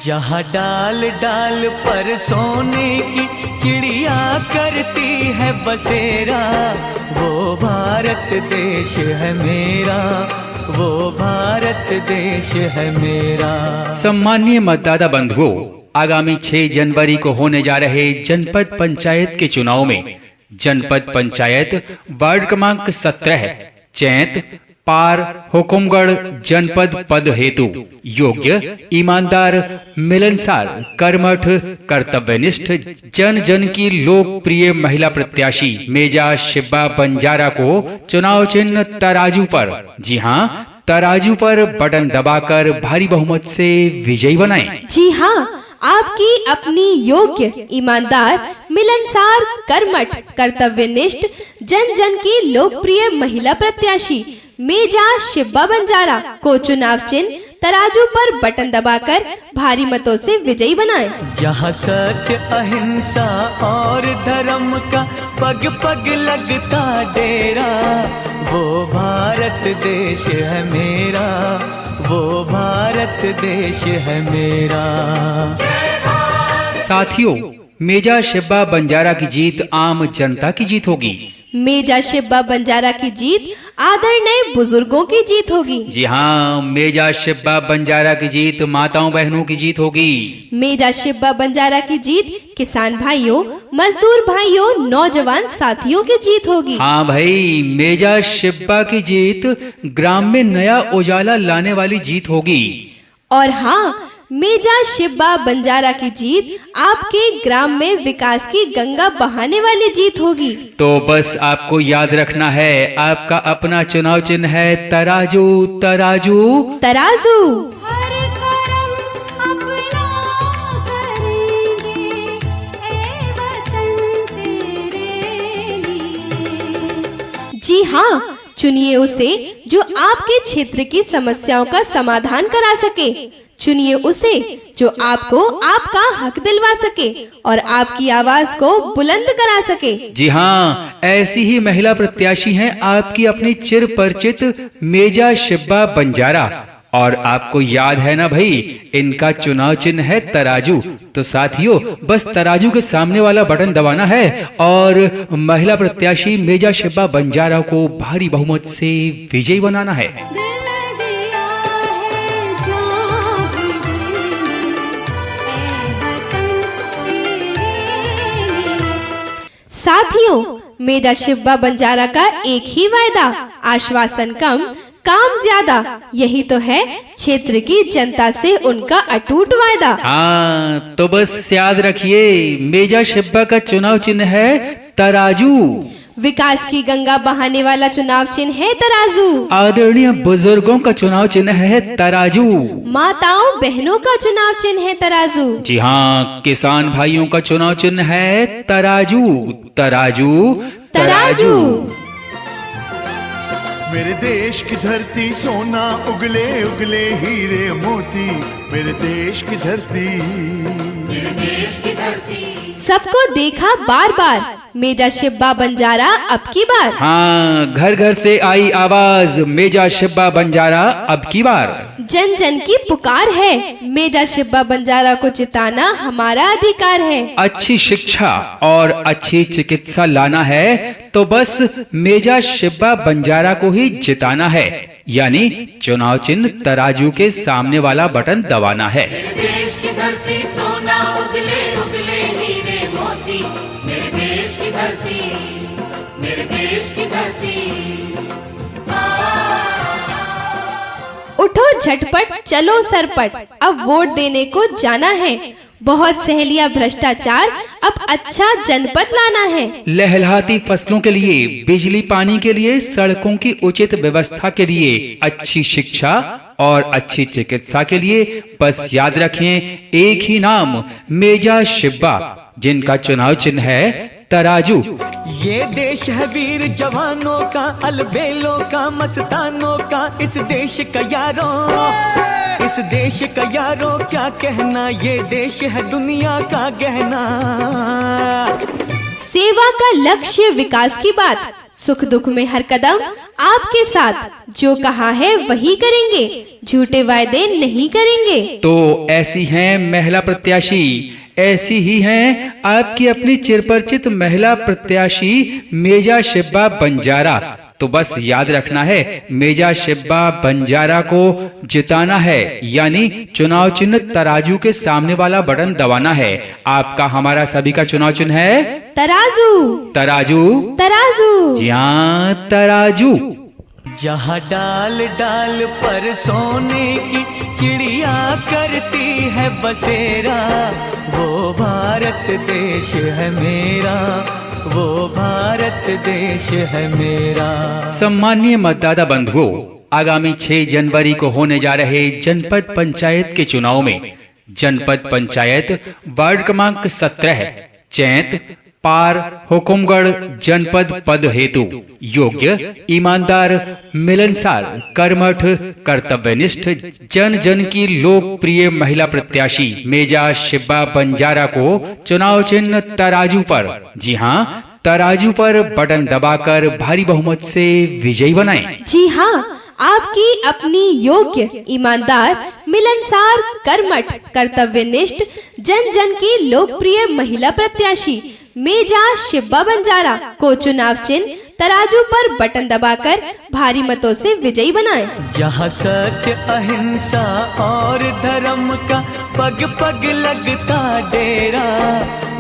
जहाँ डाल डाल पर सोने की चिड़िया करती है बसेरा, वो भारत देश है मेरा, वो भारत देश है मेरा। सम्मानीय मतदाता बंधुओं, आगामी 6 जनवरी को होने जा रहे जनपद पंचायत के चुनाव में जनपद पंचायत वार्ड क्रमांक 17 चैत पार हुकुमगढ़ जनपद पद हेतु योग्य, ईमानदार, मिलनसार, कर्मठ, कर्तव्यनिष्ठ, जन जन की लोकप्रिय महिला प्रत्याशी मेजा शिब्बा बंजारा को चुनाव चिन्ह तराजू पर, जी हाँ, तराजू पर बटन दबाकर भारी बहुमत से विजयी बनाएं। जी हाँ, आपकी अपनी योग्य, ईमानदार, मिलनसार, कर्मठ, कर्तव्यनिष्ठ, जन जन की लोकप्रिय महिला प्रत्याशी मेजा शिब्बा बंजारा को चुनाव चिन्ह तराजू पर बटन दबाकर भारी मतों से विजयी बनाएं। जहाँ सत्य, अहिंसा और धर्म का पग पग लगता डेरा, वो भारत देश है मेरा, वो भारत देश है मेरा। साथियों, मेजा शिब्बा बंजारा की जीत आम जनता की जीत होगी। मेजा शिब्बा बंजारा की जीत आदरणीय बुजुर्गों की जीत होगी। जी हाँ, मेजा शिब्बा बंजारा की जीत माताओं बहनों की जीत होगी। मेजा शिब्बा बंजारा की जीत किसान भाइयों, मजदूर भाइयों, नौजवान साथियों की जीत होगी। हाँ भाई, मेजा शिब्बा की जीत ग्राम में नया उजाला लाने वाली जीत होगी। और हाँ, मेजा शिब्बा बंजारा की जीत आपके ग्राम में विकास की गंगा बहाने वाली जीत होगी। तो बस आपको याद रखना है, आपका अपना चुनाव चिन्ह है तराजू, तराजू, तराजू। हर करम अपना करेंगे, ए वतन तेरे लिए। जी हाँ, चुनिए उसे जो आपके क्षेत्र की समस्याओं का समाधान करा सके। चुनिए उसे जो आपको आपका हक दिलवा सके और आपकी आवाज को बुलंद करा सके। जी हाँ, ऐसी ही महिला प्रत्याशी हैं आपकी अपनी चिर परिचित मेजा शिब्बा बंजारा। और आपको याद है ना भाई, इनका चुनाव चिन्ह है तराजू। तो साथियों, बस तराजू के सामने वाला बटन दबाना है और महिला प्रत्याशी मेजा शिब्बा बंजारा को भारी बहुमत से विजयी बनाना है। दिल दिया है जो भी दिल, ए वतन तेरे लिए। साथियों, मेजा शिब्बा बंजारा का एक ही वायदा, आश्वासन कम काम ज्यादा, यही तो है क्षेत्र की जनता से उनका अटूट वायदा। हाँ, तो बस याद रखिए, मेजा शिब्बा का चुनाव चिन्ह है तराजू। विकास की गंगा बहाने वाला चुनाव चिन्ह है तराजू। आदरणीय बुजुर्गों का चुनाव चिन्ह है तराजू। माताओं बहनों का चुनाव चिन्ह है तराजू। जी हाँ, किसान भाइयों का चुनाव चिन्ह है तराजू, तराजू, तराजू। मेरे देश की धरती सोना उगले उगले हीरे मोती, मेरे देश की धरती, मेरे देश की धरती। सबको देखा बार बार, मेजा शिब्बा बंजारा अब की बार। हाँ, घर घर से आई आवाज, मेजा शिब्बा बंजारा अब की बार। जन जन की पुकार है, मेजा शिब्बा बंजारा को जिताना हमारा अधिकार है। अच्छी शिक्षा और अच्छी चिकित्सा लाना है तो बस मेजा शिब्बा बंजारा को ही जिताना है, यानी चुनाव चिन्ह तराजू के सामने वाला बटन दबाना है। मेरे देश की धरती सोना उगले उगले हीरे मोती, मेरे देश की धरती, मेरे देश की धरती। उठो झटपट चलो सरपट, अब वोट देने को जाना है। बहुत सहेलिया भ्रष्टाचार, अब अच्छा जनपद लाना है। लहलहाती फसलों के लिए, बिजली पानी के लिए, सड़कों की उचित व्यवस्था के लिए, अच्छी शिक्षा और अच्छी चिकित्सा के लिए बस याद रखें एक ही नाम, मेजा शिब्बा, जिनका चुनाव चिन्ह है तराजू। ये देश है वीर जवानों का, अलबेलों का, मस्तानों का, इस देश का यारों, इस देश का यारों क्या कहना, ये देश है दुनिया का गहना। सेवा का लक्ष्य विकास की बात, सुख दुख में हर कदम आपके साथ, जो कहा है वही करेंगे, झूठे वायदे नहीं करेंगे। तो ऐसी हैं महिला प्रत्याशी, ऐसी ही हैं आपकी अपनी चिरपरिचित महिला प्रत्याशी मेजा शिब्बा बंजारा। तो बस याद रखना है, मेजा शिब्बा बंजारा को जिताना है, यानी चुनाव चिन्ह तराजू के सामने वाला बटन दबाना है। आपका हमारा सभी का चुनाव चिन्ह है तराजू, तराजू, तराजू। जी हाँ, तराजू। जहाँ डाल डाल पर सोने की चिड़िया करती है बसेरा, वो भारत देश है मेरा, वो भारत देश है मेरा। सम्मानीय मतदाता बंधुओं, आगामी 6 जनवरी को होने जा रहे जनपद पंचायत के चुनाव में जनपद पंचायत वार्ड क्रमांक 17 चैत पार हुकुमगढ़ जनपद पद हेतु योग्य, ईमानदार, मिलनसार, कर्मठ, कर्तव्यनिष्ठ, जन जन की लोकप्रिय महिला प्रत्याशी मेजा शिब्बा बंजारा को चुनाव चिन्ह तराजू पर, जी हाँ, तराजू पर बटन दबाकर भारी बहुमत से विजयी बनाएं। जी हाँ, आपकी अपनी योग्य, ईमानदार, मिलनसार, कर्मठ, कर्तव्यनिष्ठ, जन जन की लोकप्रिय महिला प्रत्याशी मेजा शिब्बा बंजारा को चुनाव चिन्ह तराजू पर बटन दबाकर भारी मतों से विजयी बनाएं। जहाँ सत्य, अहिंसा और धर्म का पग पग लगता डेरा,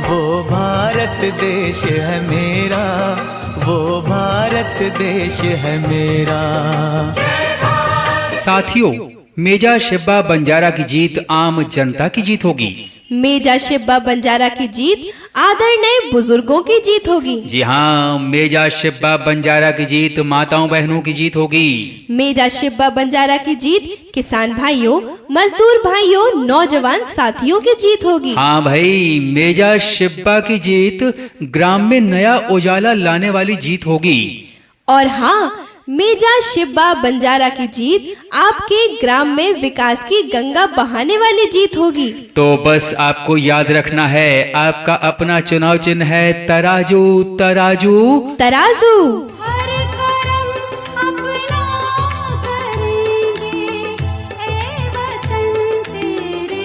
वो भारत देश है मेरा, वो भारत देश है मेरा। साथियों, मेजा शिब्बा बंजारा की जीत आम जनता की जीत होगी। मेजा शिब्बा बंजारा की जीत आदरणीय बुजुर्गों की जीत होगी। जी हाँ, मेजा शिब्बा बंजारा की जीत माताओं बहनों की जीत होगी। मेजा शिब्बा बंजारा की जीत किसान भाइयों, मजदूर भाइयों, नौजवान साथियों की जीत होगी। हाँ भाई, मेजा शिब्बा की जीत ग्राम में नया उजाला लाने वाली जीत होगी। और हाँ, मेजा शिब्बा बंजारा की जीत आपके ग्राम में विकास की गंगा बहाने वाली जीत होगी। तो बस आपको याद रखना है, आपका अपना चुनाव चिन्ह है तराजू, तराजू, तराजू। हर करम अपना करेंगे, ऐ वतन तेरे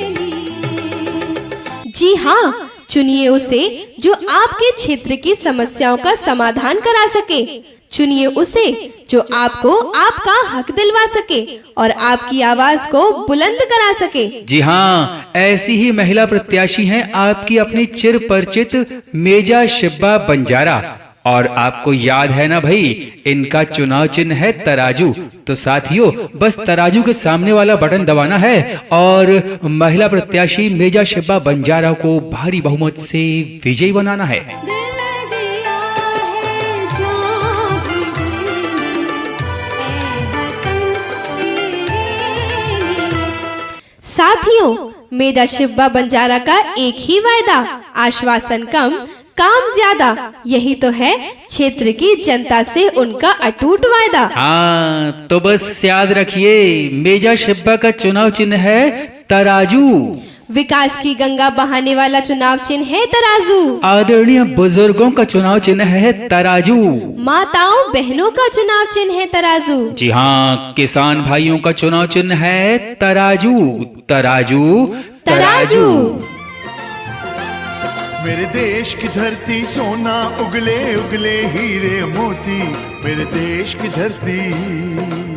लिए। जी हाँ, चुनिए उसे जो आपके क्षेत्र की समस्याओं का समाधान करा सके। चुनिए उसे जो आपको आपका हक दिलवा सके और आपकी आवाज को बुलंद करा सके। जी हाँ, ऐसी ही महिला प्रत्याशी हैं आपकी अपनी चिर परिचित मेजा शिब्बा बंजारा। और आपको याद है ना भाई, इनका चुनाव चिन्ह है तराजू। तो साथियों, बस तराजू के सामने वाला बटन दबाना है और महिला प्रत्याशी मेजा शिब्बा बंजारा को भारी बहुमत से विजयी बनाना है। दिल दिया है जान भी देने, ऐ वतन तेरे लिए। साथियों, मेजा शिब्बा बंजारा का एक ही वायदा, आश्वासन कम काम ज्यादा, यही तो है क्षेत्र की जनता से उनका अटूट वायदा। हाँ, तो बस याद रखिए, मेजा शिब्बा का चुनाव चिन्ह है तराजू। विकास की गंगा बहाने वाला चुनाव चिन्ह है तराजू। आदरणीय बुजुर्गों का चुनाव चिन्ह है तराजू। माताओं बहनों का चुनाव चिन्ह है तराजू। जी हाँ, किसान भाइयों का चुनाव चिन्ह है तराजू, तराजू, तराजू। मेरे देश की धरती सोना उगले उगले हीरे मोती, मेरे देश की धरती,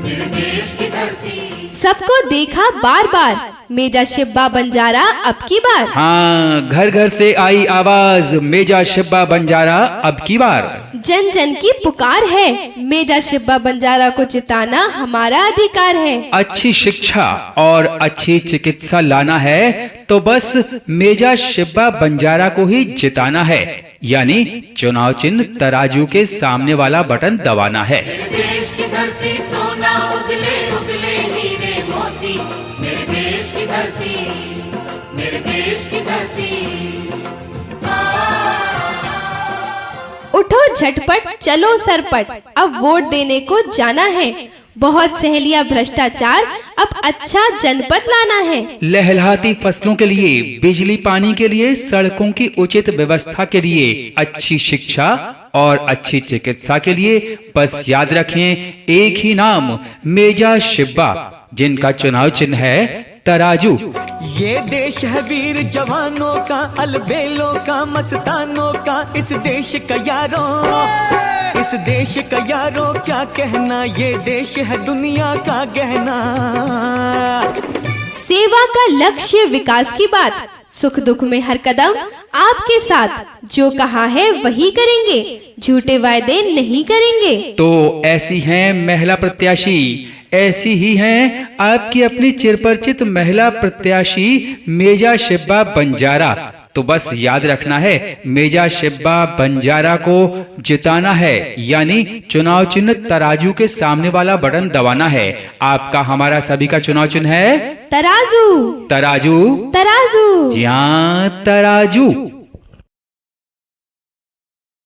मेरे देश की धरती। सबको देखा बार बार, मेजा शिब्बा बंजारा अब की बार। हाँ, घर घर से आई आवाज, मेजा शिब्बा बंजारा अब की बार। जन जन की पुकार है, मेजा शिब्बा बंजारा को जिताना हमारा अधिकार है। अच्छी शिक्षा और अच्छी चिकित्सा लाना है, तो बस मेजा शिब्बा बंजारा को ही जिताना है, यानी चुनाव चिन्ह तराजू के सामने वाला बटन दबाना है। मेरे देश की धरती सोना उगले उगले हीरे मोती, मेरे देश की धरती, मेरे देश की धरती। उठो झटपट चलो सरपट, अब वोट देने को जाना है। बहुत सहेलिया भ्रष्टाचार, अब अच्छा जनपद लाना है। लहलहाती फसलों के लिए, बिजली पानी के लिए, सड़कों की उचित व्यवस्था के लिए, अच्छी शिक्षा और अच्छी चिकित्सा के लिए बस याद रखें एक ही नाम, मेजा शिब्बा, जिनका चुनाव चिन्ह है तराजू। ये देश है वीर जवानों का, अलबेलों का, मस्तानों का, इस देश का यारों, इस देश का यारों क्या कहना, ये देश है दुनिया का गहना। सेवा का लक्ष्य विकास की बात, सुख दुख में हर कदम आपके साथ, जो कहा है वही करेंगे, झूठे वायदे नहीं करेंगे। तो ऐसी हैं महिला प्रत्याशी, ऐसी ही हैं आपकी अपनी चिरपरिचित महिला प्रत्याशी मेजा शिब्बा बंजारा। तो बस याद रखना है, मेजा शिब्बा बंजारा को जिताना है, यानी चुनाव चिन्ह तराजू के सामने वाला बटन दबाना है। आपका हमारा सभी का चुनाव चिन्ह है तराजू, तराजू, तराजू। जी हाँ, तराजू।